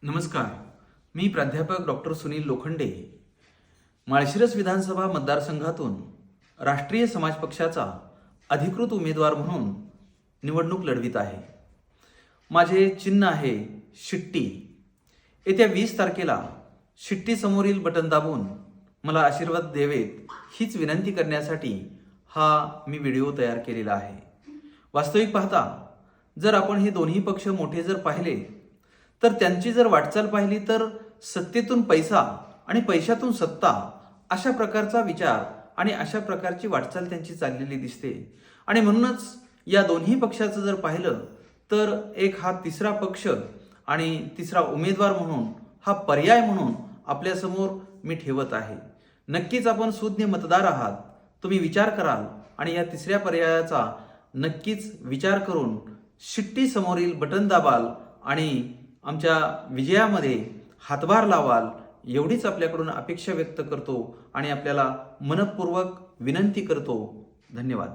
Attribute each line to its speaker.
Speaker 1: नमस्कार. मी प्राध्यापक डॉक्टर सुनील लोखंडे, माळशिरस विधानसभा मतदारसंघातून राष्ट्रीय समाज पक्षाचा अधिकृत उमेदवार म्हणून निवडणूक लढवित आहे. माझे चिन्ह आहे शिट्टी. येत्या 20 तारखेला शिट्टी समोरील बटन दाबून मला आशीर्वाद द्यावेत हीच विनंती करण्यासाठी हा मी व्हिडिओ तयार केलेला आहे. वास्तविक पाहता जर आपण हे दोन्ही पक्ष मोठे जर पाहिले तर त्यांची जर वाटचाल पाहिली तर सत्तेतून पैसा आणि पैशातून सत्ता अशा प्रकारचा विचार आणि अशा प्रकारची वाटचाल त्यांची चाललेली दिसते. आणि म्हणूनच या दोन्ही पक्षाचं जर पाहिलं तर एक हा तिसरा पक्ष आणि तिसरा उमेदवार म्हणून हा पर्याय म्हणून आपल्यासमोर मी ठेवत आहे. नक्कीच आपण सुज्ञ मतदार आहात, तुम्ही विचार कराल आणि या तिसऱ्या पर्यायाचा नक्कीच विचार करून शिट्टी समोरील बटन दाबाल आणि आमच्या विजयामध्ये हातभार लावाल एवढीच आपल्याकडून अपेक्षा व्यक्त करतो आणि आपल्याला मनपूर्वक विनंती करतो. धन्यवाद.